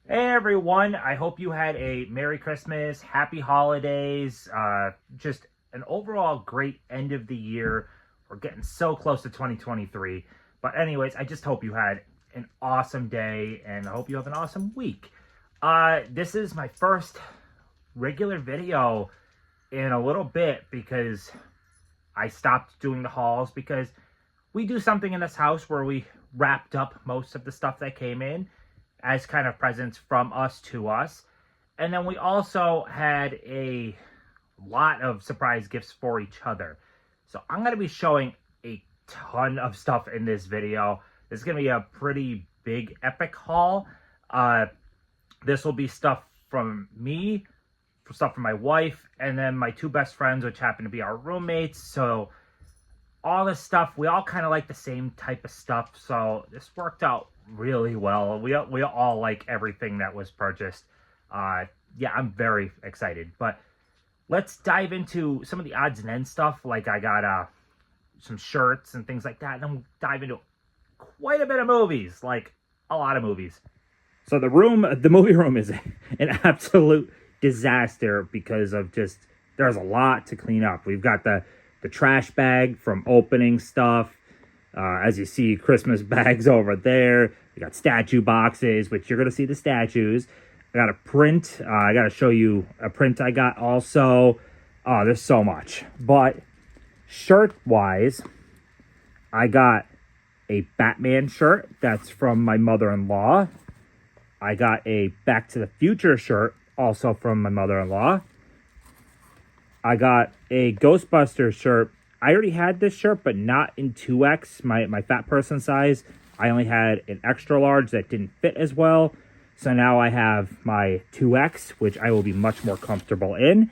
Hey everyone, I hope you had a Merry Christmas, Happy Holidays, just an overall great end of the year. We're getting so close to 2023. But anyways, I just hope you had an awesome day and I hope you have an awesome week. This is my first regular video in a little bit because I stopped doing the hauls because we do something in this house where we wrapped up most of the stuff that came in as kind of presents from us to us. And then we also had a lot of surprise gifts for each other. So I'm going to be showing a ton of stuff in this video. This is going to be a pretty big epic haul. This will be stuff from me, stuff from my wife, and then my two best friends, which happen to be our roommates. So all this stuff, we all kind of like the same type of stuff. So this worked out really well. We all like everything that was purchased. Yeah, I'm very excited. But let's dive into some of the odds and ends stuff. Like I got some shirts and things like that. And then we'll dive into quite a bit of movies, like a lot of movies. So the movie room is an absolute disaster because of just, there's a lot to clean up. We've got the trash bag from opening stuff. As you see, Christmas bags over there. We got statue boxes, which you're going to see the statues. I got a print. I got to show you a print I got also. Oh, there's so much. But shirt-wise, I got a Batman shirt. That's from my mother-in-law. I got a Back to the Future shirt, also from my mother-in-law. I got a Ghostbusters shirt. I already had this shirt, but not in 2X, my fat person size. I only had an extra large that didn't fit as well. So now I have my 2X, which I will be much more comfortable in.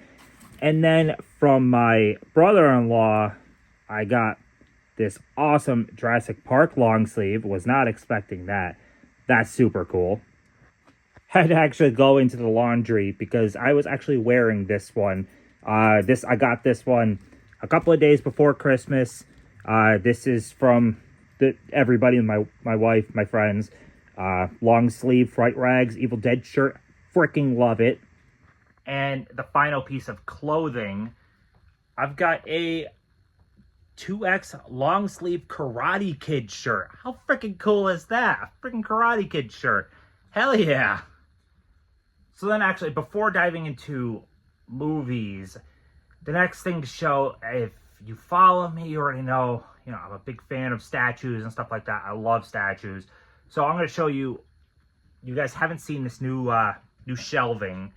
And then from my brother-in-law, I got this awesome Jurassic Park long sleeve. Was not expecting that. That's super cool. Had to actually go into the laundry because I was actually wearing this one. I got this one a couple of days before Christmas. This is from everybody, my wife, my friends. Long sleeve, Fright Rags, Evil Dead shirt. Freaking love it. And the final piece of clothing, I've got a 2X long sleeve Karate Kid shirt. How freaking cool is that? A freaking Karate Kid shirt. Hell yeah. So then actually, before diving into movies, the next thing to show, if you follow me, you already know, I'm a big fan of statues and stuff like that. I love statues. So I'm going to show you, you guys haven't seen this new shelving,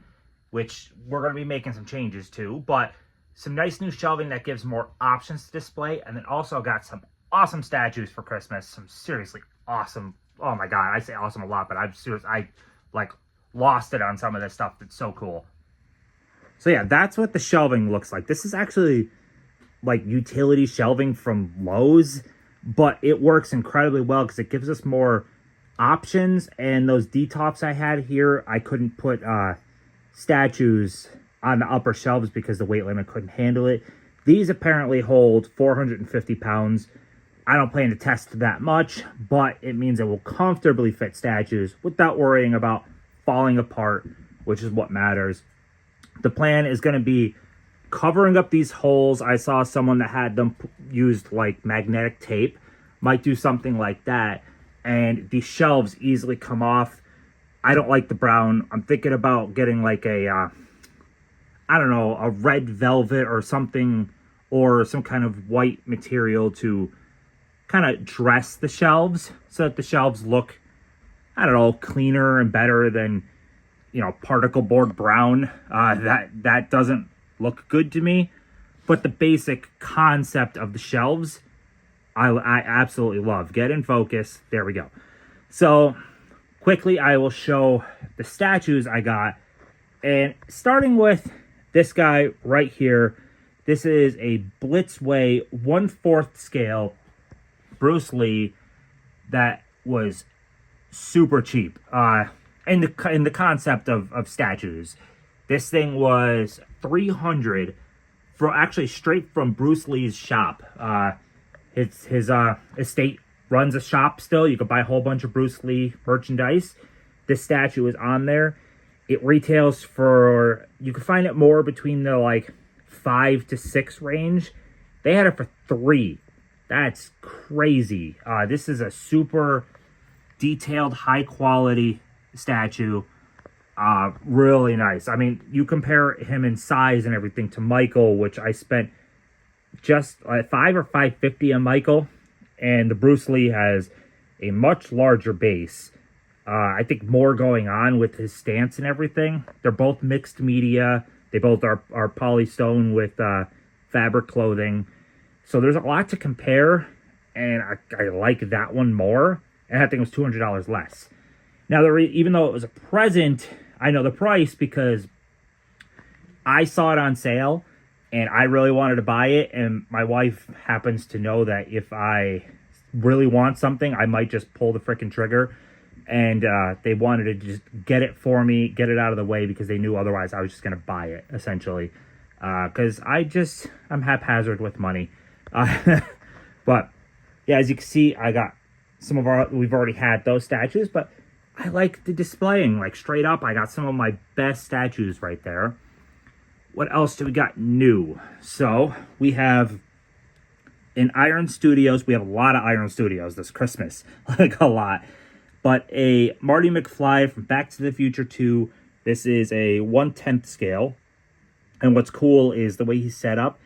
which we're going to be making some changes to, but some nice new shelving that gives more options to display. And then also got some awesome statues for Christmas. Some seriously awesome, oh my God, I say awesome a lot, but I like lost it on some of this stuff. That's so cool. So yeah, that's what the shelving looks like. This is actually like utility shelving from Lowe's, but it works incredibly well because it gives us more options. And those D-tops I had here, I couldn't put statues on the upper shelves because the weight limit couldn't handle it. These apparently hold 450 pounds. I don't plan to test that much, but it means it will comfortably fit statues without worrying about falling apart, which is what matters. The plan is going to be covering up these holes. I saw someone that had them used like magnetic tape. Might do something like that. And these shelves easily come off. I don't like the brown. I'm thinking about getting like a red velvet or something, or some kind of white material to kind of dress the shelves so that the shelves look, cleaner and better than, particle board brown. That doesn't look good to me. But the basic concept of the shelves, I absolutely love. Get in focus. There we go. So quickly, I will show the statues I got. And starting with this guy right here. This is a Blitzway 1/4 scale Bruce Lee that was super cheap. In the concept of statues, this thing was $300 for actually straight from Bruce Lee's shop. His estate runs a shop still. You could buy a whole bunch of Bruce Lee merchandise. this statue is on there. It retails for, you can find it more between the like 5 to 6 range. They had it for 3. That's crazy. This is a super detailed, high quality statue. Really nice. I mean, you compare him in size and everything to Michael, which I spent just $5 or $5.50 on Michael, and the Bruce Lee has a much larger base. I think more going on with his stance and everything. They're both mixed media. They both are polystone with fabric clothing. So there's a lot to compare, and I like that one more. And I think it was $200 less. Now, even though it was a present, I know the price because I saw it on sale, and I really wanted to buy it. And my wife happens to know that if I really want something, I might just pull the freaking trigger. And they wanted to just get it for me, get it out of the way, because they knew otherwise I was just going to buy it, essentially. Because I'm haphazard with money. But, yeah, as you can see, I got we've already had those statues, but I like the displaying, like straight up. I got some of my best statues right there. What else do we got new? So, we have in Iron Studios, we have a lot of Iron Studios this Christmas, like a lot. But a Marty McFly from Back to the Future 2. This is a 1/10 scale. And what's cool is the way he's set up.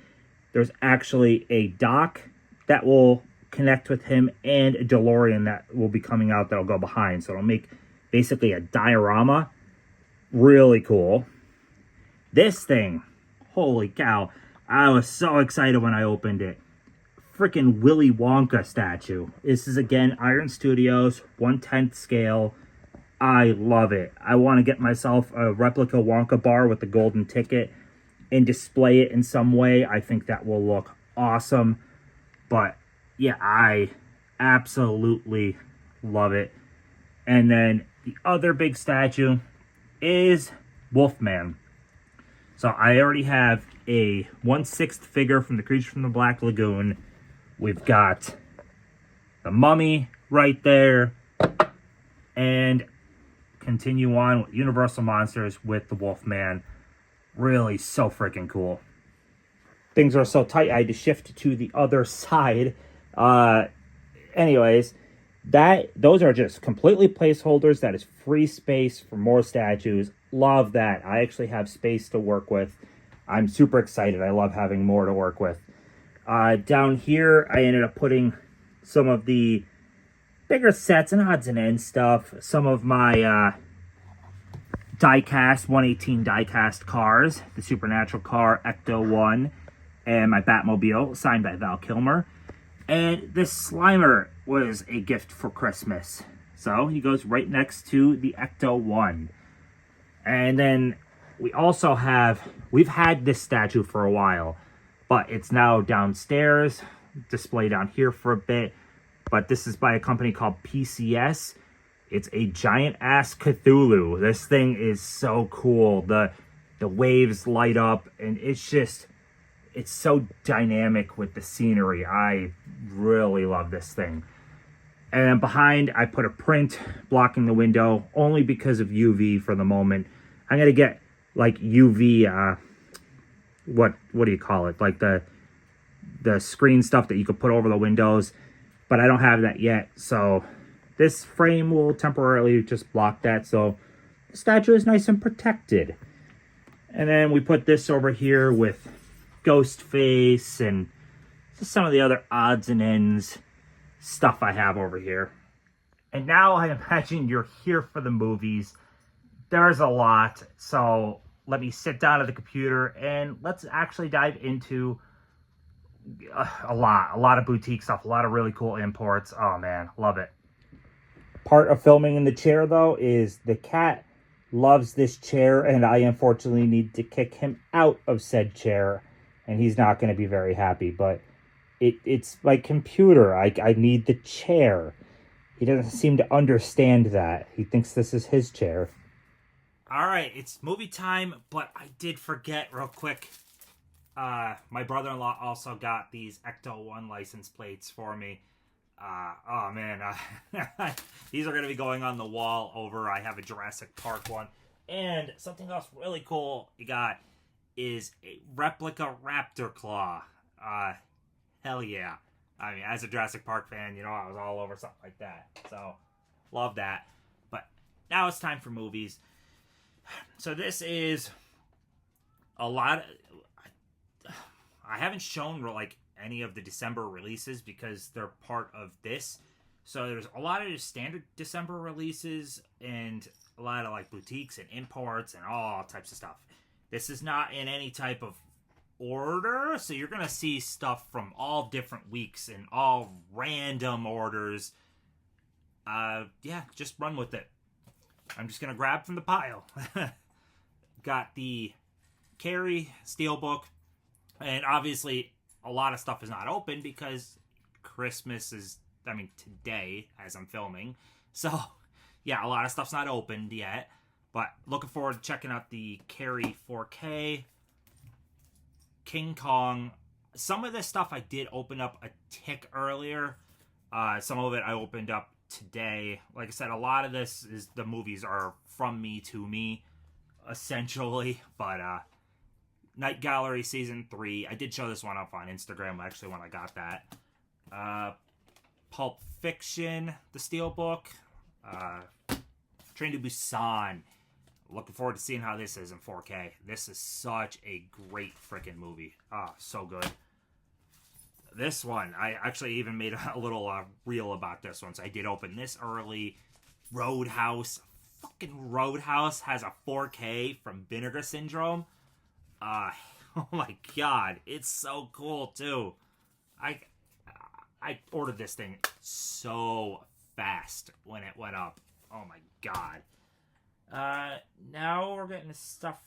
There's actually a dock that will connect with him and a DeLorean that will be coming out that'll go behind. So it'll make basically a diorama. Really cool. This thing, holy cow. I was so excited when I opened it. Freaking Willy Wonka statue. This is again Iron Studios 1/10 scale. I love it. I want to get myself a replica Wonka bar with the golden ticket and display it in some way. I think that will look awesome. But yeah, I absolutely love it. And then the other big statue is Wolfman. So I already have a 1/6 figure from the Creature from the Black Lagoon. We've got the Mummy right there. And continue on with Universal Monsters with the Wolfman. Really so freaking cool. Things are so tight, I had to shift to the other side. Anyways, those are just completely placeholders. That is free space for more statues. Love that. I actually have space to work with. I'm super excited. I love having more to work with. Down here, I ended up putting some of the bigger sets and odds and ends stuff. Some of my die-cast, 1/18 die-cast cars. The Supernatural car, Ecto-1. And my Batmobile, signed by Val Kilmer. And this Slimer was a gift for Christmas. So he goes right next to the Ecto-1. And then we also we've had this statue for a while. But it's now downstairs, displayed down here for a bit. But this is by a company called PCS. It's a giant-ass Cthulhu. This thing is so cool. The waves light up, and it's so dynamic with the scenery. I really love this thing. And then behind, I put a print blocking the window, only because of UV for the moment. I'm going to get, like, UV... what do you call it? Like the screen stuff that you could put over the windows, but I don't have that yet. So this frame will temporarily just block that. So the statue is nice and protected. And then we put this over here with Ghost Face and just some of the other odds and ends stuff I have over here. And now I imagine you're here for the movies. There's a lot. So let me sit down at the computer and let's actually dive into a lot of boutique stuff, a lot of really cool imports. Oh man, love it. Part of filming in the chair though is the cat loves this chair, and I unfortunately need to kick him out of said chair, and he's not going to be very happy. But it's my computer. I need the chair. He doesn't seem to understand that. He thinks this is his chair. All right, it's movie time, but I did forget real quick. My brother-in-law also got these Ecto-1 license plates for me. Oh man, these are going to be going on the wall over. I have a Jurassic Park one. And something else really cool you got is a replica raptor claw. Hell yeah. I mean, as a Jurassic Park fan, you know, I was all over something like that. So, love that. But now it's time for movies. So this is a lot of... I haven't shown, like, any of the December releases because they're part of this. So there's a lot of standard December releases and a lot of, like, boutiques and imports and all types of stuff. This is not in any type of order, so you're gonna see stuff from all different weeks and all random orders. Yeah, just run with it. I'm just gonna grab from the pile. Got the Carrie Steelbook, and obviously a lot of stuff is not open because Christmas is, I mean, today as I'm filming. So yeah, a lot of stuff's not opened yet, but looking forward to checking out the Carrie 4K. King Kong. Some of this stuff I did open up a tick earlier. Some of it I opened up today. Like I said, a lot of this is the movies are from me to me, essentially. But Night Gallery Season 3. I did show this one up on Instagram, actually, when I got that. Pulp Fiction, the Steelbook. Train to Busan. Looking forward to seeing how this is in 4K. This is such a great freaking movie. Ah, so good. This one, I actually even made a little reel about this one. So I did open this early. Roadhouse. Fucking Roadhouse has a 4K from Vinegar Syndrome. Oh my god. It's so cool, too. I ordered this thing so fast when it went up. Oh my god. Now we're getting this stuff.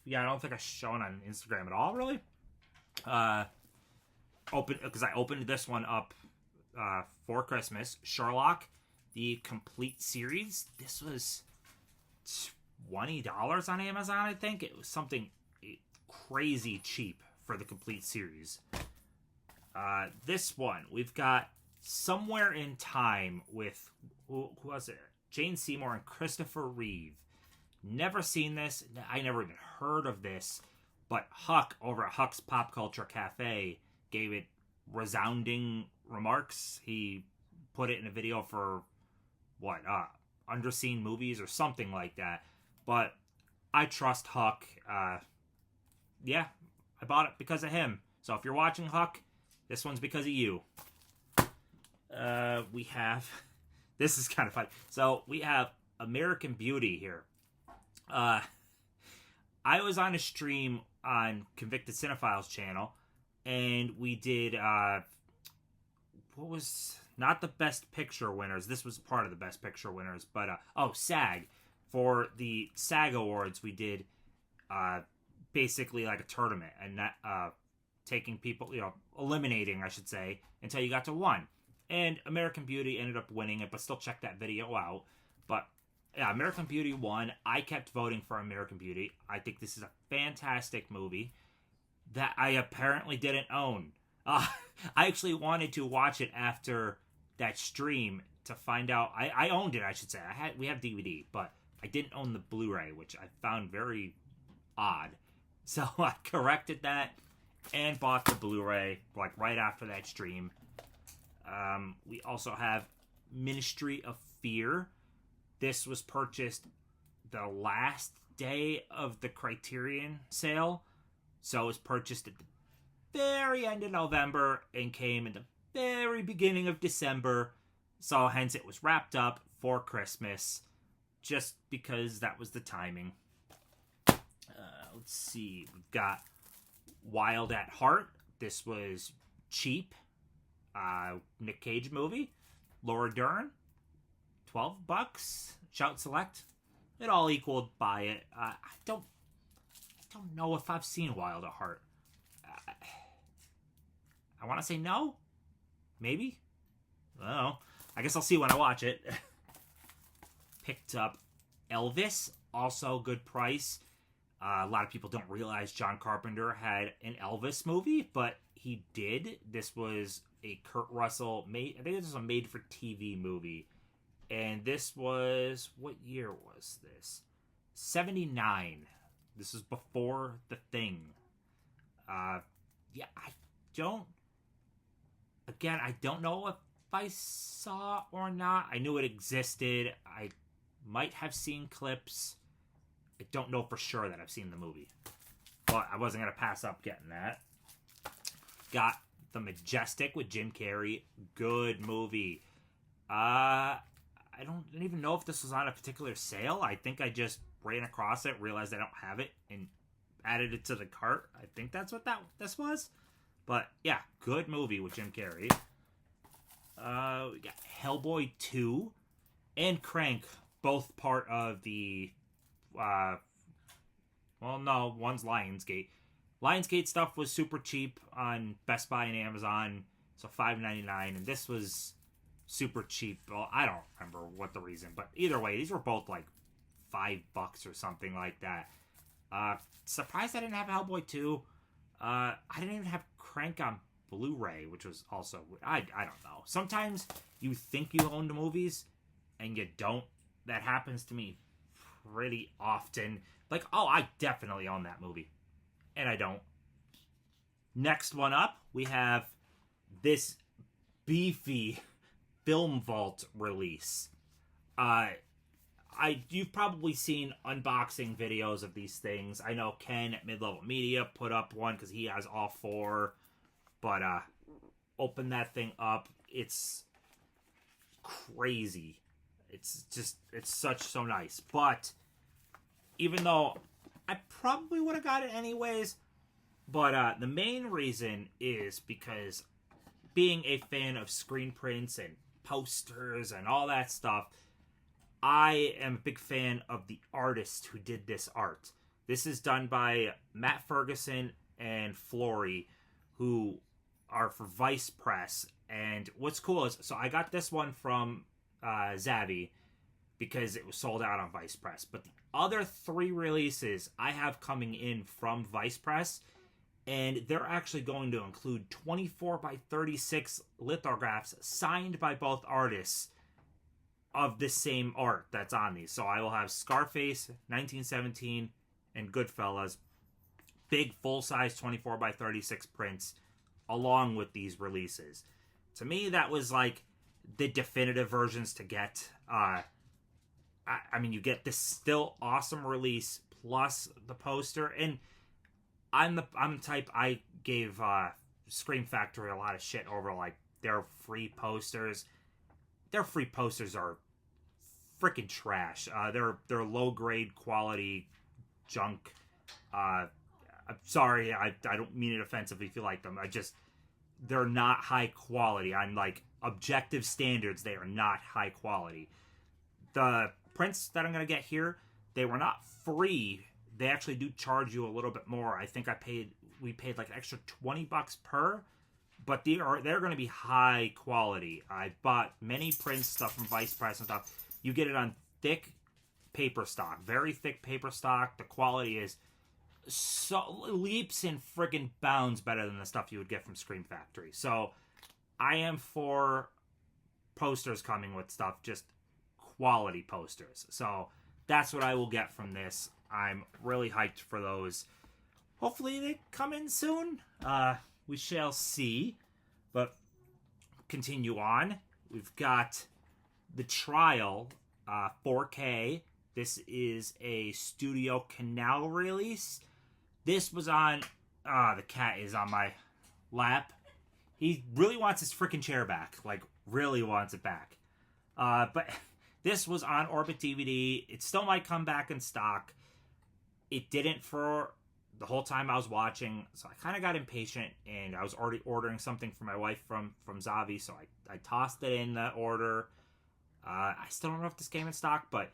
Yeah, I don't think I've shown on Instagram at all, really. Because I opened this one up for Christmas. Sherlock, the complete series. This was $20 on Amazon, I think. It was something crazy cheap for the complete series. This one, we've got Somewhere in Time with, who was it? Jane Seymour and Christopher Reeve. Never seen this. I never even heard of this. But Huck over at Huck's Pop Culture Cafe gave it resounding remarks. He put it in a video for, what, Underseen Movies or something like that. But I trust Huck. Yeah, I bought it because of him. So if you're watching, Huck, this one's because of you. We have... This is kind of fun. So we have American Beauty here. I was on a stream on Convicted Cinephiles channel, and we did, what was, not the Best Picture winners. This was part of the Best Picture winners, but, SAG. For the SAG Awards, we did, basically like a tournament, and that, taking people, eliminating, I should say, until you got to one. And American Beauty ended up winning it, but still check that video out. But, yeah, American Beauty won. I kept voting for American Beauty. I think this is a fantastic movie that I apparently didn't own. I actually wanted to watch it after that stream to find out. I owned it, I should say. We have DVD, but I didn't own the Blu-ray, which I found very odd. So I corrected that and bought the Blu-ray, like, right after that stream. We also have Ministry of Fear. This was purchased the last day of the Criterion sale. So it was purchased at the very end of November and came in the very beginning of December. So hence it was wrapped up for Christmas just because that was the timing. Let's see. We've got Wild at Heart. This was cheap. Nick Cage movie. Laura Dern. $12. Shout Select. It all equaled by it. I don't know if I've seen Wild at Heart. I want to say no. Maybe. I don't know. I guess I'll see when I watch it. Picked up Elvis. Also good price. A lot of people don't realize John Carpenter had an Elvis movie, but he did. This was a Kurt Russell I think this was a made-for-TV movie. And this was, what year was this? 79. This is before The Thing. Yeah, I don't know if I saw or not. I knew it existed. I might have seen clips. I don't know for sure that I've seen the movie. But I wasn't going to pass up getting that. Got The Majestic with Jim Carrey. Good movie. I don't even know if this was on a particular sale. I think I just ran across it, realized I don't have it, and added it to the cart. I think that's what this was. But yeah, good movie with Jim Carrey. We got Hellboy 2 and Crank, both part of the well, no, one's Lionsgate. Lionsgate stuff was super cheap on Best Buy and Amazon, so $5.99, and this was super cheap. Well, I don't remember what the reason, but either way, these were both like $5 or something like that. Surprised I didn't have Hellboy 2. I didn't even have Crank on Blu-ray, which was also, I don't know. Sometimes you think you own the movies and you don't. That happens to me pretty often. Like, oh, I definitely own that movie. And I don't. Next one up, we have this beefy Film Vault release. You've probably seen unboxing videos of these things. I know Ken at Mid-Level Media put up one because he has all 4. But open that thing up. It's crazy. It's so nice. But even though I probably would have got it anyways, but the main reason is because being a fan of screen prints and posters and all that stuff, I am a big fan of the artist who did this art. This is done by Matt Ferguson and Flory, who are for Vice Press. And what's cool is, so I got this one from Zavvi because it was sold out on Vice Press. But the other 3 releases I have coming in from Vice Press, and they're actually going to include 24x36 lithographs signed by both artists of the same art that's on these. So I will have Scarface, 1917, and Goodfellas, big full-size 24x36 prints along with these releases. To me, that was like the definitive versions to get. I mean, you get this still awesome release plus the poster, and I'm the type, I gave Scream Factory a lot of shit over like their free posters. Their free posters are freaking trash. They're low grade quality junk. I'm sorry, I don't mean it offensively if you like them. They're not high quality. On like objective standards, they are not high quality. The prints that I'm gonna get here, they were not free. They actually do charge you a little bit more. I think we paid like an extra $20 per, but they're going to be high quality. I bought many prints, stuff from Vice Press and stuff. You get it on thick paper stock, very thick paper stock. The quality is so leaps and friggin' bounds better than the stuff you would get from Scream Factory. So I am for posters coming with stuff, just quality posters. So that's what I will get from this. I'm really hyped for those. Hopefully they come in soon. We shall see. But continue on. We've got The Trial, 4K. This is a Studio Canal release. This was on... the cat is on my lap. He really wants his freaking chair back. Like, really wants it back. But this was on Orbit DVD. It still might come back in stock. It didn't for the whole time I was watching, so I kind of got impatient, and I was already ordering something for my wife from Zavvi, so I tossed it in the order. I still don't know if this came in stock, but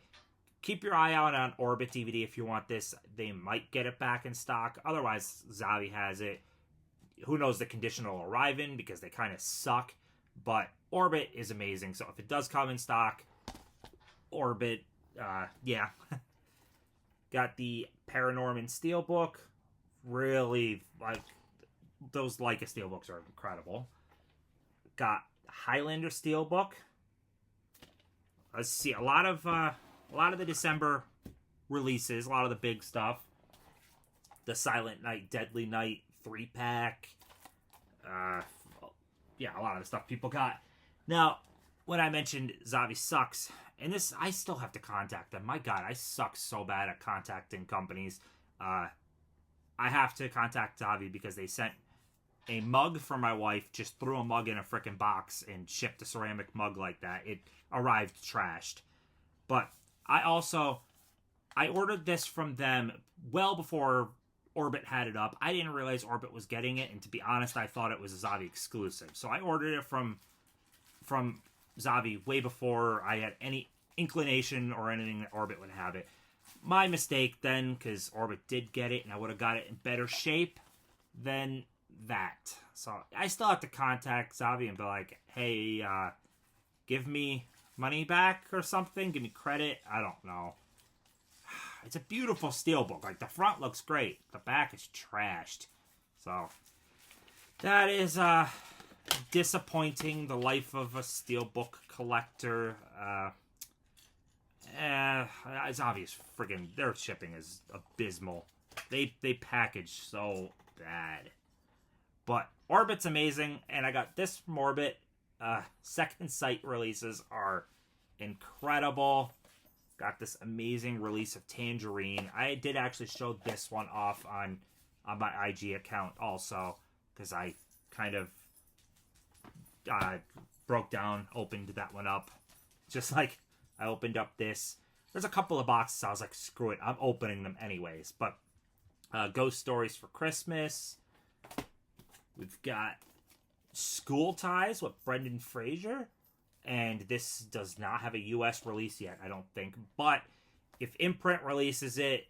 keep your eye out on Orbit DVD if you want this. They might get it back in stock. Otherwise, Zavvi has it. Who knows the condition it'll arrive in, because they kind of suck. But Orbit is amazing, so if it does come in stock, Orbit, yeah. Got the Paranorman Steelbook. Really, like, those Leica Steelbooks are incredible. Got Highlander Steelbook. Let's see, a lot of the December releases, a lot of the big stuff. The Silent Night, Deadly Night 3-pack. Yeah, a lot of the stuff people got. Now, when I mentioned Zavi sucks, and this, I still have to contact them. My God, I suck so bad at contacting companies. I have to contact Zavi because they sent a mug for my wife, just threw a mug in a freaking box and shipped a ceramic mug like that. It arrived trashed. But I ordered this from them well before Orbit had it up. I didn't realize Orbit was getting it, and to be honest, I thought it was a Zavi exclusive. So I ordered it from Zavi way before I had any inclination or anything that Orbit would have it. My mistake then, because Orbit did get it, and I would have got it in better shape than that. So I still have to contact Zavi and be like, hey, give me money back or something, give me credit. I don't know. It's a beautiful steelbook. Like, the front looks great, the back is trashed. So that is disappointing. The life of a steelbook collector. It's obvious. Friggin' their shipping is abysmal. They package so bad. But Orbit's amazing, and I got this from Orbit. Second Sight releases are incredible. Got this amazing release of Tangerine. I did actually show this one off on my IG account also, because I kind of broke down, opened that one up. Just like I opened up this. There's a couple of boxes, I was like, screw it, I'm opening them anyways. But Ghost Stories for Christmas. We've got School Ties with Brendan Fraser. And this does not have a U.S. release yet, I don't think. But if Imprint releases it,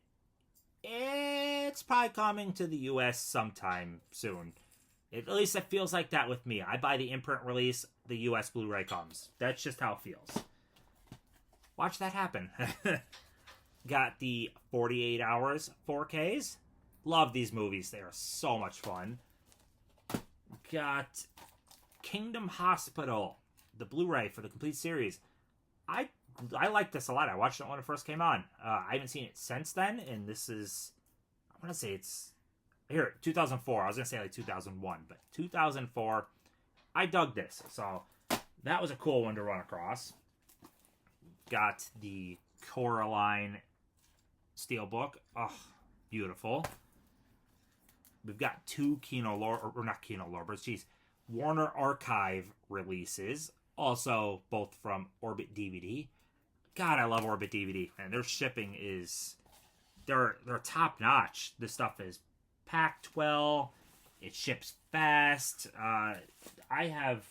it's probably coming to the U.S. sometime soon. At least it feels like that with me. I buy the Imprint release, the U.S. Blu-ray comes. That's just how it feels. Watch that happen. Got the 48 Hours 4Ks. Love these movies. They are so much fun. Got Kingdom Hospital, the Blu-ray for the complete series. I like this a lot. I watched it when it first came on. I haven't seen it since then, and this is, I want to say it's, here, 2004. I was going to say like 2001, but 2004. I dug this, so that was a cool one to run across. Got the Coraline Steelbook. Oh, beautiful. We've got two Warner Archive releases. Also, both from Orbit DVD. God, I love Orbit DVD. And their shipping is, they're top notch. This stuff is packed well. It ships fast. I have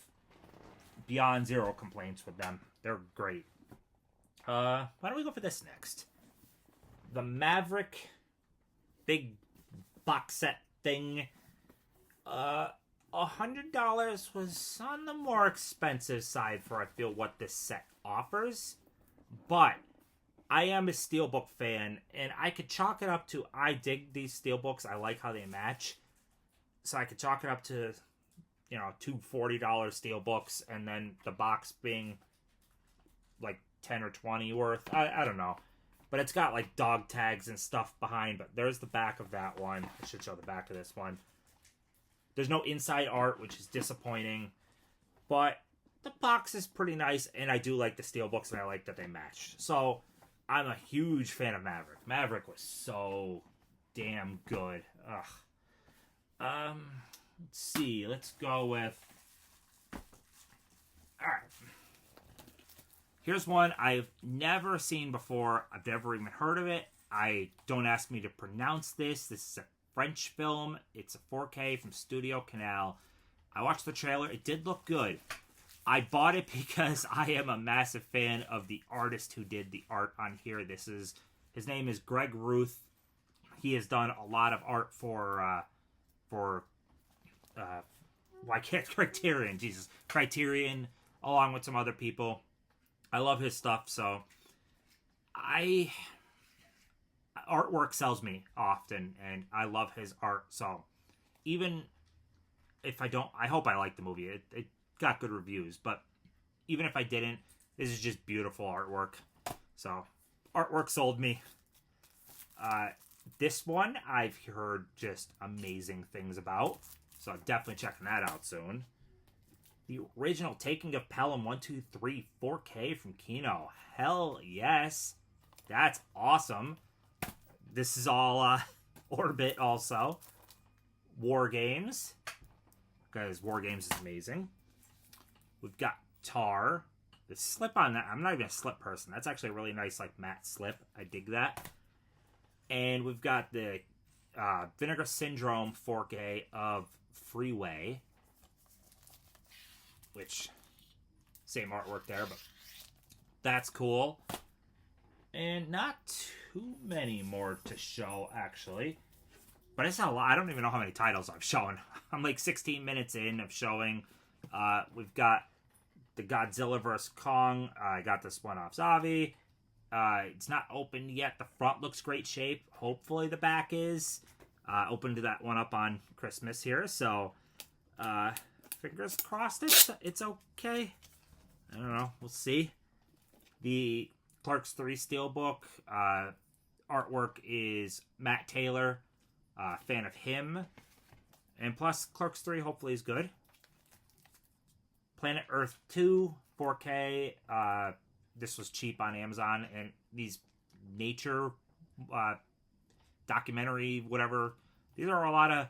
beyond zero complaints with them. They're great. Why don't we go for this next? The Maverick big box set thing. $100 was on the more expensive side for, I feel, what this set offers. But I am a Steelbook fan, and I could chalk it up to, I dig these Steelbooks. I like how they match. So I could chalk it up to, you know, two $40 Steelbooks, and then the box being like 10 or 20 worth. I don't know. But it's got like dog tags and stuff behind. But there's the back of that one. I should show the back of this one. There's no inside art, which is disappointing. But the box is pretty nice, and I do like the Steelbooks, and I like that they match. So I'm a huge fan of Maverick. Maverick was so damn good. Ugh. Let's see. Let's go with... Alright. Here's one I've never seen before. I've never even heard of it. Don't ask me to pronounce this. This is a French film. It's a 4K from Studio Canal. I watched the trailer. It did look good. I bought it because I am a massive fan of the artist who did the art on here. His name is Greg Ruth. He has done a lot of art for Criterion, along with some other people. I love his stuff, so artwork sells me often, and I love his art. So even if I don't, I hope I like the movie. It got good reviews, but even if I didn't, this is just beautiful artwork. So artwork sold me. This one I've heard just amazing things about, so I'm definitely checking that out soon. The original Taking of Pelham 123 4K from Kino. Hell yes. That's awesome. This is all Orbit also. War Games, because War Games is amazing. We've got Tar. The slip on that, I'm not even a slip person. That's actually a really nice like matte slip. I dig that. And we've got the Vinegar Syndrome 4K of Freeway, which, same artwork there, but that's cool. And not too many more to show, actually. But it's a lot. I don't even know how many titles I've shown. I'm like 16 minutes in of showing. We've got the Godzilla vs. Kong. I got this one off Zavi. It's not open yet. The front looks great shape. Hopefully the back is. Opened that one up on Christmas here. So, fingers crossed it's okay. I don't know. We'll see. The Clerks 3 Steelbook. Artwork is Matt Taylor. Fan of him. And plus, Clerks 3 hopefully is good. Planet Earth 2 4K. This was cheap on Amazon. And these nature documentary, whatever. These are a lot of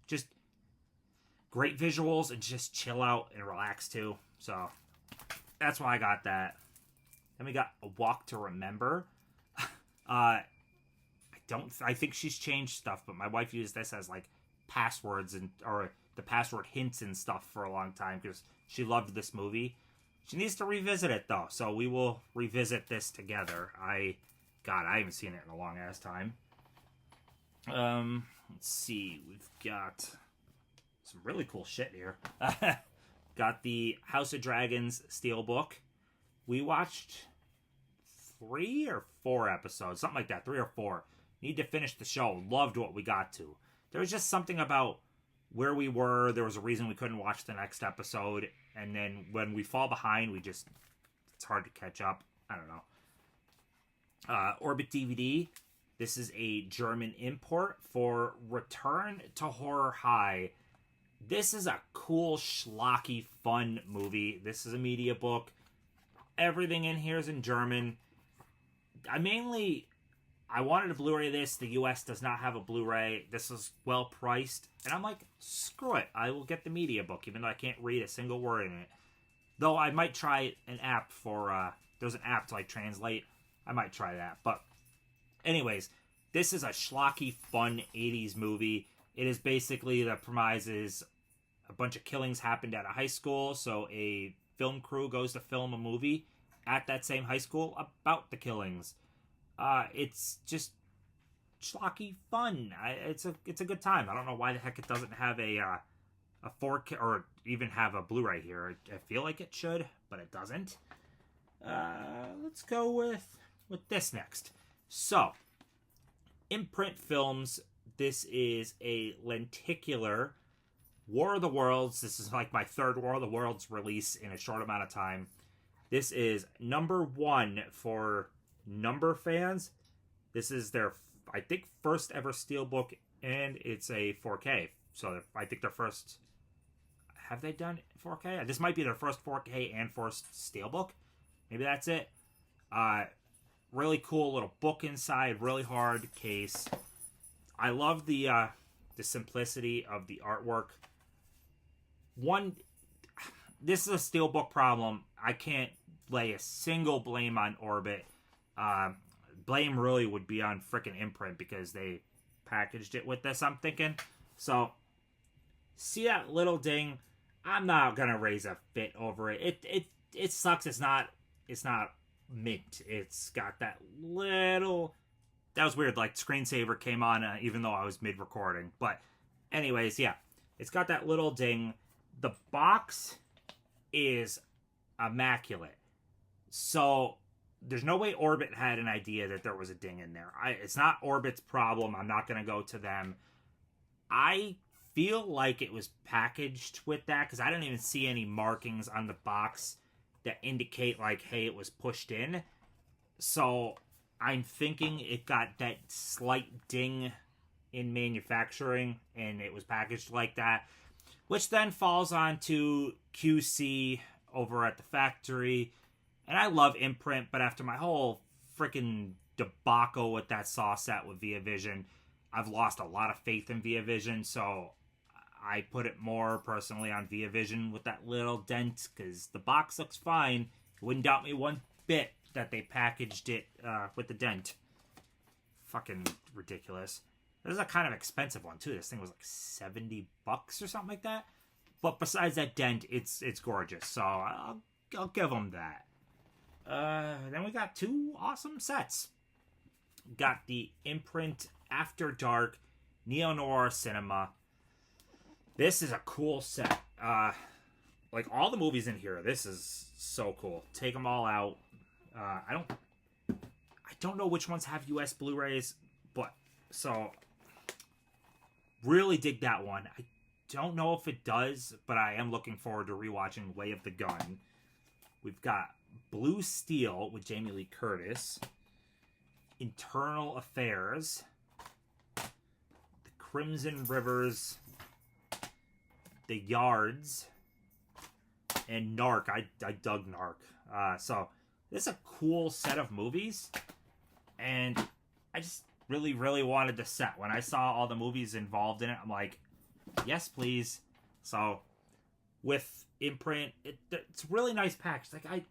just great visuals and just chill out and relax too. So that's why I got that. Then we got A Walk to Remember. I think she's changed stuff, but my wife used this as like passwords or the password hints and stuff for a long time because she loved this movie. She needs to revisit it though, so we will revisit this together. I haven't seen it in a long ass time. Let's see, we've got some really cool shit here. Got the House of Dragons Steelbook. We watched 3 or 4 episodes, something like that, 3 or 4. Need to finish the show. Loved what we got to. There was just something about where we were. There was a reason we couldn't watch the next episode. And then when we fall behind, it's hard to catch up. I don't know. Orbit DVD. This is a German import for Return to Horror High. This is a cool, schlocky, fun movie. This is a media book. Everything in here is in German. I wanted a Blu-ray of this. The US does not have a Blu-ray. This is well priced. And I'm like, screw it. I will get the media book, even though I can't read a single word in it. Though I might try an app for, there's an app to like translate. I might try that. But anyways, this is a schlocky, fun 80s movie. It is basically, the premise is a bunch of killings happened at a high school. So a film crew goes to film a movie at that same high school about the killings. It's just schlocky fun. It's a good time. I don't know why the heck it doesn't have a 4K or even have a Blu-ray here. I feel like it should, but it doesn't. Let's go with this next. So, Imprint Films. This is a lenticular War of the Worlds. This is like my 3rd War of the Worlds release in a short amount of time. This is number 1 for number fans. This is their, I think, first ever steelbook, and it's a 4K. So I think their first, have they done 4K? This might be their first 4K and first steelbook. Maybe that's it. Really cool little book inside, really hard case. I love the simplicity of the artwork. This is a steelbook problem. I can't lay a single blame on Orbit. Blame really would be on frickin' Imprint because they packaged it with this, I'm thinking. So, see that little ding? I'm not gonna raise a fit over it. It sucks. It's not mint. It's got that little. That was weird. Like screensaver came on even though I was mid recording. But, anyways, yeah, it's got that little ding. The box is immaculate. So there's no way Orbit had an idea that there was a ding in there. It's not Orbit's problem. I'm not going to go to them. I feel like it was packaged with that because I don't even see any markings on the box that indicate like, hey, it was pushed in. So I'm thinking it got that slight ding in manufacturing and it was packaged like that, which then falls onto QC over at the factory. And I love Imprint, but after my whole freaking debacle with that saw set with Via Vision, I've lost a lot of faith in Via Vision, so I put it more personally on Via Vision with that little dent, because the box looks fine. It wouldn't doubt me one bit that they packaged it with the dent. Fucking ridiculous. This is a kind of expensive one, too. This thing was like $70 or something like that. But besides that dent, it's gorgeous, so I'll give them that. Then we got two awesome sets. Got the Imprint After Dark Neo-Noir Cinema. This is a cool set. Like all the movies in here, this is so cool. Take them all out. I don't know which ones have US Blu-rays, but so really dig that one. I don't know if it does, but I am looking forward to rewatching Way of the Gun. We've got Blue Steel with Jamie Lee Curtis, Internal Affairs, The Crimson Rivers, The Yards, and Narc. I dug Narc. So this is a cool set of movies, and I just really, really wanted the set. When I saw all the movies involved in it, I'm like, yes, please. So with Imprint, it's really nice package. Like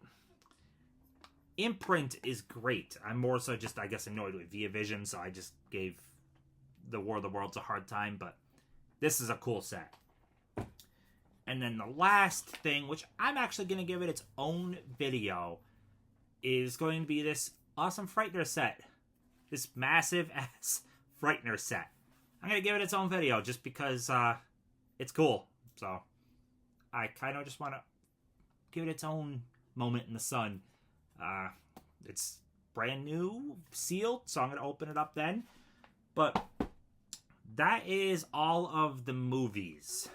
Imprint is great. I'm more so just, I guess, annoyed with Via Vision, so I just gave the War of the Worlds a hard time, but this is a cool set. And then the last thing, which I'm actually going to give it its own video, is going to be this awesome Frightener set. This massive-ass Frightener set. I'm going to give it its own video just because it's cool. So I kind of just want to give it its own moment in the sun. It's brand new, sealed, so I'm going to open it up then. But that is all of the movies,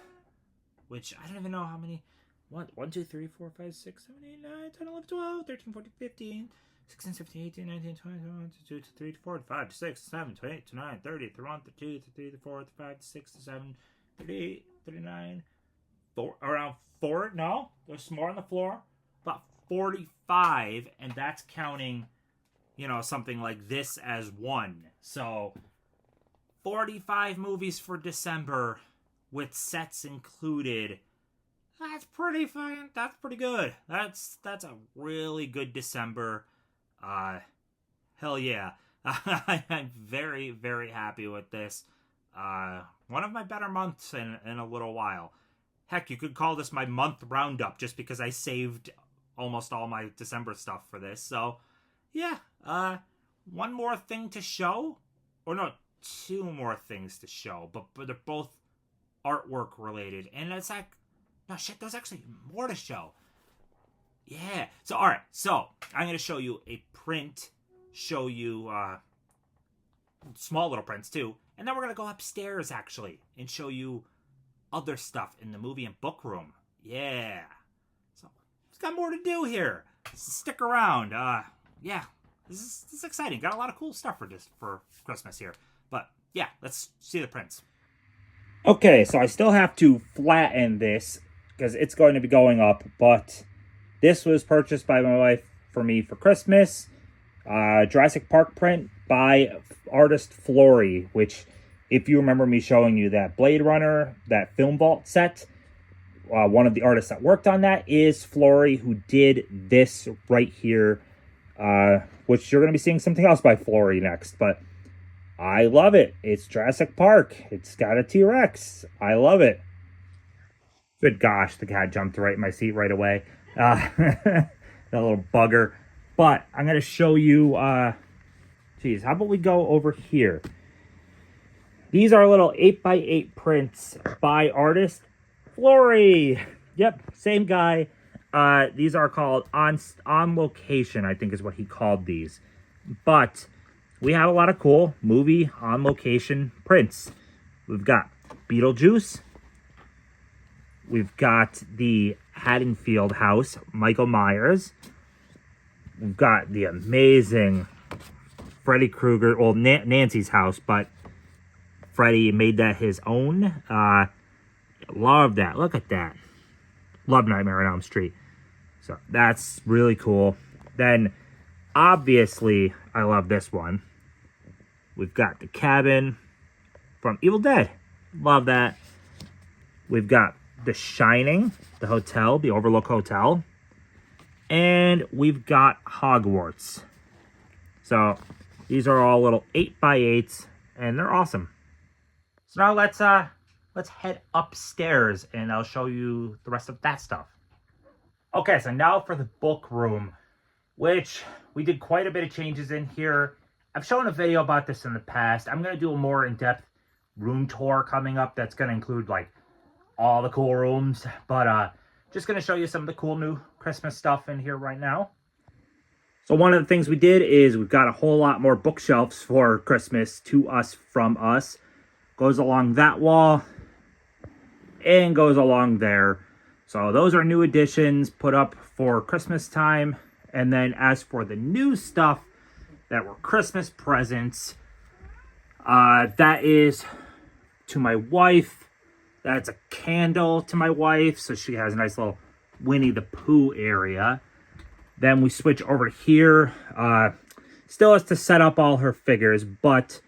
which I don't even know how many. 1, 2, 3, 4, 5, 6, 7, 8, 9, 10, 11, 12, 13, 14, 15, 16, 17, 18, 19, 20, 21, 22, 23, 24, 25, 26, 27, 28, 29, 30, 31, 32, 33, 34, 35, 36, 37, 38, 39, around 4. No, there's more on the floor. About 45, and that's counting, something like this as one. So 45 movies for December with sets included. That's pretty fun. That's pretty good. That's a really good December. Hell yeah. I'm very, very happy with this. One of my better months in a little while. Heck, you could call this my month roundup just because I saved almost all my December stuff for this. So, yeah. One more thing to show. Or no, two more things to show. But they're both artwork related. And it's like, no shit, there's actually more to show. Yeah. So, alright. So, I'm going to show you a print. Show you small little prints too. And then we're going to go upstairs actually. And show you other stuff in the movie and book room. Yeah. So, it's got more to do here. So stick around. Yeah. This is exciting. Got a lot of cool stuff for Christmas here. But, yeah. Let's see the prints. Okay, so I still have to flatten this because it's going to be going up, but this was purchased by my wife for me for Christmas. Jurassic Park print by artist Flory, which, if you remember me showing you that Blade Runner, that Film Vault set, one of the artists that worked on that is Flory, who did this right here, which you're going to be seeing something else by Flory next, but I love it. It's Jurassic Park. It's got a T-Rex. I love it. Good gosh, the cat jumped right in my seat right away. That little bugger. But I'm going to show you, geez, how about we go over here? These are little 8x8 prints by artist Flory. Yep, same guy. these are called on location, I think is what he called these. But we have a lot of cool movie on location prints. We've got Beetlejuice. We've got the Haddonfield house, Michael Myers. We've got the amazing Freddy Krueger, well, Nancy's house, but Freddy made that his own. Love that. Look at that. Love Nightmare on Elm Street. So that's really cool. Then, obviously, I love this one. We've got the cabin from Evil Dead. Love that. We've got The Shining, the hotel, the Overlook Hotel. And we've got Hogwarts. So these are all little 8x8s, and they're awesome. So now let's head upstairs, and I'll show you the rest of that stuff. Okay, so now for the book room, which we did quite a bit of changes in here. I've shown a video about this in the past. I'm going to do a more in-depth room tour coming up that's going to include like all the cool rooms, but just going to show you some of the cool new Christmas stuff in here right now. So one of the things we did is we've got a whole lot more bookshelves for Christmas to us from us. Goes along that wall and goes along there. So those are new additions put up for Christmas time. And then as for the new stuff that were Christmas presents, that is to my wife. That's a candle to my wife, so she has a nice little Winnie the Pooh area. Then we switch over here. Still has to set up all her figures, but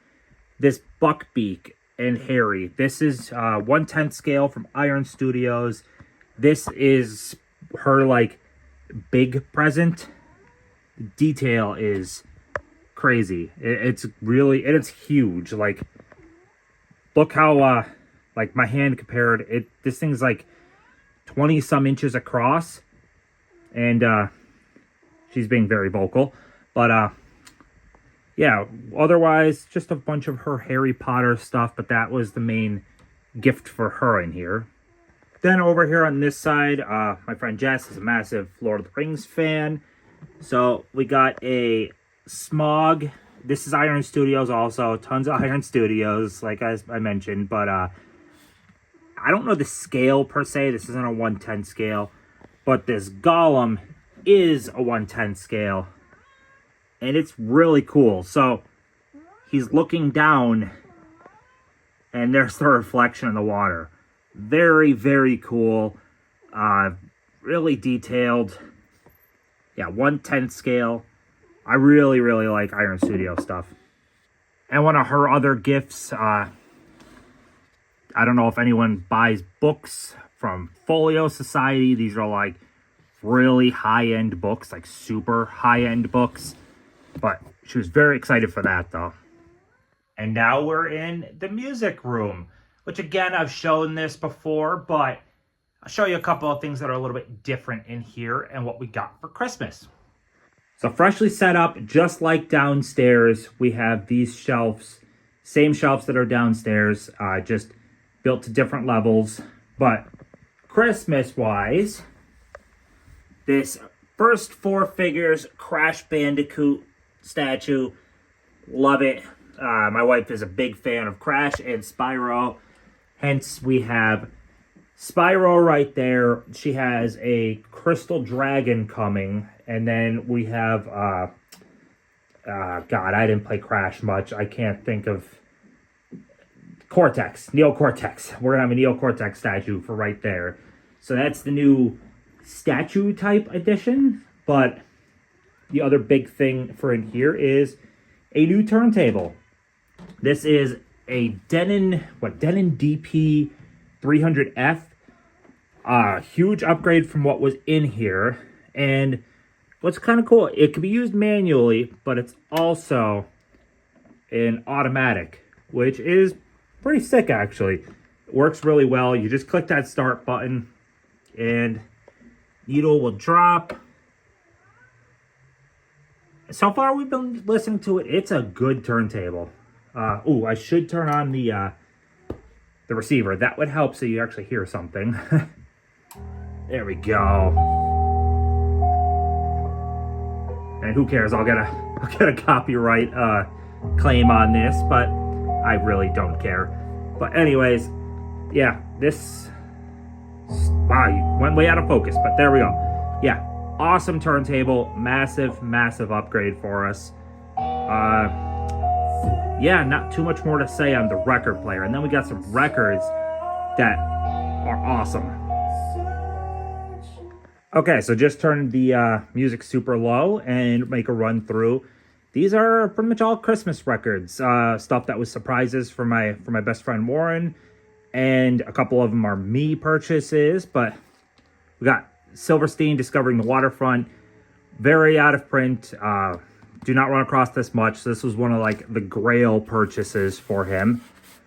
this Buckbeak and Harry, this is 1/10 scale from Iron Studios. This is her, like, big present. The detail is crazy. It's huge. Like, look how... like my hand compared, this thing's like 20 some inches across, and she's being very vocal, but yeah, otherwise just a bunch of her Harry Potter stuff, but that was the main gift for her in here. Then over here on this side, my friend Jess is a massive Lord of the Rings fan, so we got a Smog. This is Iron Studios also, tons of Iron Studios, like I mentioned, but I don't know the scale per se. This isn't a 1/10 scale, but this Gollum is a 1/10 scale, and it's really cool. So he's looking down, and there's the reflection in the water. Very, very cool. Really detailed. Yeah, 1/10 scale. I really, really like Iron Studio stuff. And one of her other gifts, I don't know if anyone buys books from Folio Society. These are like really high-end books, like super high-end books. But she was very excited for that, though. And now we're in the music room, which again, I've shown this before, but I'll show you a couple of things that are a little bit different in here and what we got for Christmas. So freshly set up, just like downstairs, we have these shelves, same shelves that are downstairs, just built to different levels. But Christmas-wise, this first four figures Crash Bandicoot statue, love it. My wife is a big fan of Crash and Spyro, hence we have Spyro right there. She has a Crystal Dragon coming, and then we have, God, I didn't play Crash much. I can't think of Cortex, Neo Cortex. We're gonna have a Neo Cortex statue for right there. So that's the new statue type edition. But the other big thing for in here is a new turntable. This is a Denon DP 300F. Huge upgrade from what was in here. And what's kind of cool, it can be used manually, but it's also an automatic, which is pretty sick, actually. It works really well. You just click that start button, and needle will drop. So far, we've been listening to it. It's a good turntable. I should turn on the receiver. That would help so you actually hear something. There we go. And who cares? I'll get a copyright claim on this, but I really don't care. But anyways, yeah, this, wow, you went way out of focus, but there we go. Yeah, awesome turntable, massive upgrade for us. Yeah, not too much more to say on the record player. And then we got some records that are awesome. Okay, so just turn the music super low and make a run through. These are pretty much all Christmas records, stuff that was surprises for my best friend Warren, and a couple of them are me purchases. But we got Silverstein, Discovering the Waterfront, very out of print. Do not run across this much. So this was one of like the grail purchases for him.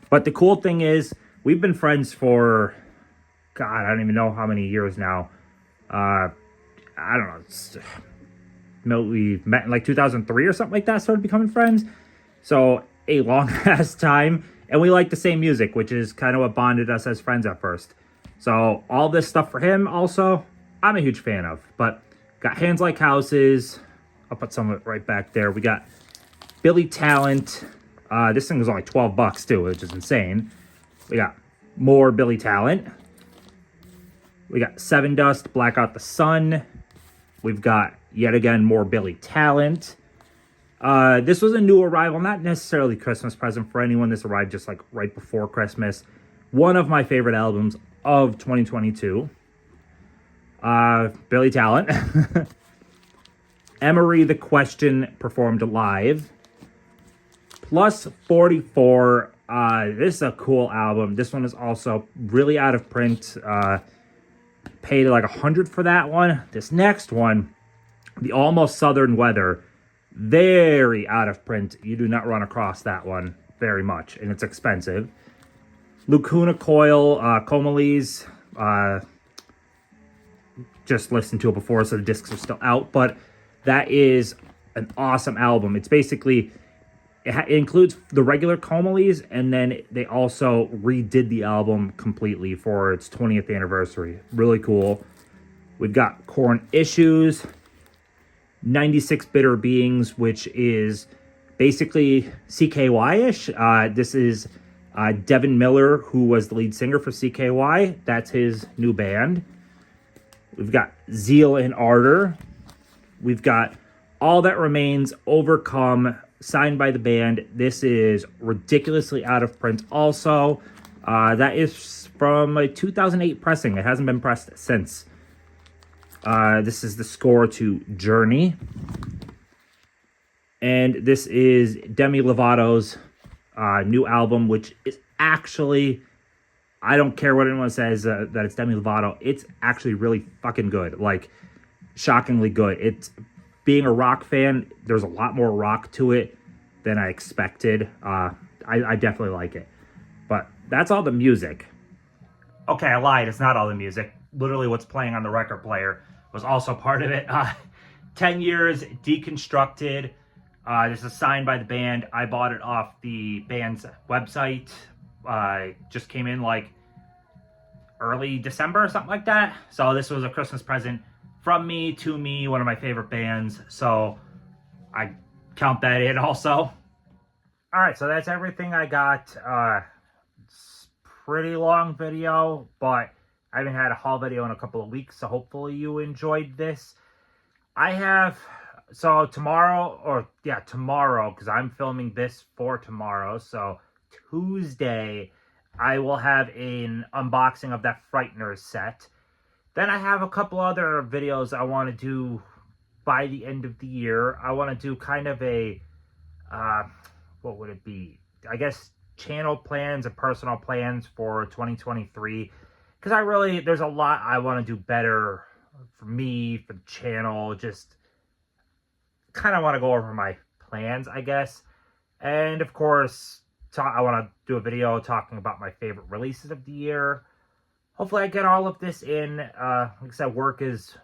But the cool thing is, we've been friends for, God, I don't even know how many years now. I don't know. We met in like 2003 or something like that, started becoming friends. So a long ass time. And we like the same music, which is kind of what bonded us as friends at first. So all this stuff for him also, I'm a huge fan of. But got Hands Like Houses. I'll put some of it right back there. We got Billy Talent. This thing was only $12 too, which is insane. We got more Billy Talent. We got Seven Dust, Black Out the Sun. We've got, yet again, more Billy Talent. This was a new arrival, not necessarily Christmas present for anyone. This arrived just like right before Christmas. One of my favorite albums of 2022. Billy Talent. Emery the Question performed live. Plus 44. This is a cool album. This one is also really out of print. Paid like $100 for that one. This next one, The Almost Southern Weather, very out of print. You do not run across that one very much, and it's expensive. Lacuna Coil, Comalese, just listened to it before, so the discs are still out, but that is an awesome album. It's basically, it includes the regular Comalese, and then they also redid the album completely for its 20th anniversary. Really cool. We've got Corn Issues, 96 Bitter Beings, which is basically CKY-ish. This is Devin Miller, who was the lead singer for CKY. That's his new band. We've got Zeal and Ardor. We've got All That Remains, Overcome, signed by the band. This is ridiculously out of print also. That is from a 2008 pressing. It hasn't been pressed since. This is the score to Journey. And this is Demi Lovato's new album, which is actually, I don't care what anyone says that it's Demi Lovato. It's actually really fucking good. Like, shockingly good. It's, being a rock fan, there's a lot more rock to it than I expected. I definitely like it. But that's all the music. Okay, I lied. It's not all the music. Literally what's playing on the record player was also part of it. 10 Years, Deconstructed. This is signed by the band. I bought it off the band's website. Just came in like early December or something like that. So this was a Christmas present from me to me, one of my favorite bands. So I count that in also. All right, so that's everything I got. It's pretty long video, but I haven't had a haul video in a couple of weeks, so hopefully you enjoyed this. I have, so tomorrow, because I'm filming this for tomorrow, so Tuesday, I will have an unboxing of that Frighteners set. Then I have a couple other videos I want to do by the end of the year. I want to do kind of a, what would it be? I guess channel plans and personal plans for 2023. Because there's a lot I want to do better for me, for the channel. Just kind of want to go over my plans, I guess. And of course, I want to do a video talking about my favorite releases of the year. Hopefully I get all of this in. Like I said, work is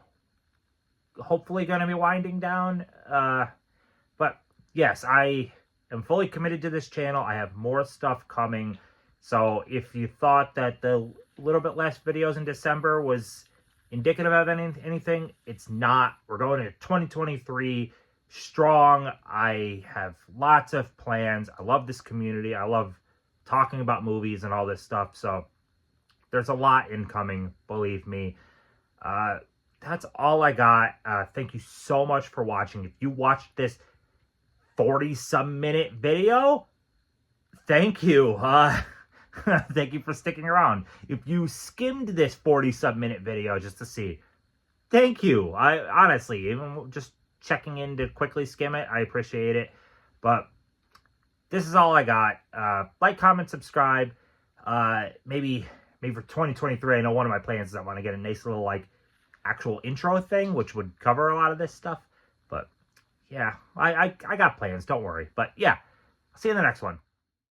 hopefully going to be winding down. But yes, I am fully committed to this channel. I have more stuff coming. So if you thought that the little bit less videos in December was indicative of anything, it's not. We're going into 2023. strong. I have lots of plans. I love this community. I love talking about movies and all this stuff. So there's a lot incoming, believe me. That's all I got. Thank you so much for watching. If you watched this 40-some minute video, thank you. Thank you for sticking around. If you skimmed this 40-some minute video just to see, thank you. I honestly, even just checking in to quickly skim it, I appreciate it. But this is all I got. Like, comment, subscribe. Maybe for 2023, I know one of my plans is I want to get a nice little, like, actual intro thing, which would cover a lot of this stuff. But yeah, I got plans, don't worry. But yeah, I'll see you in the next one.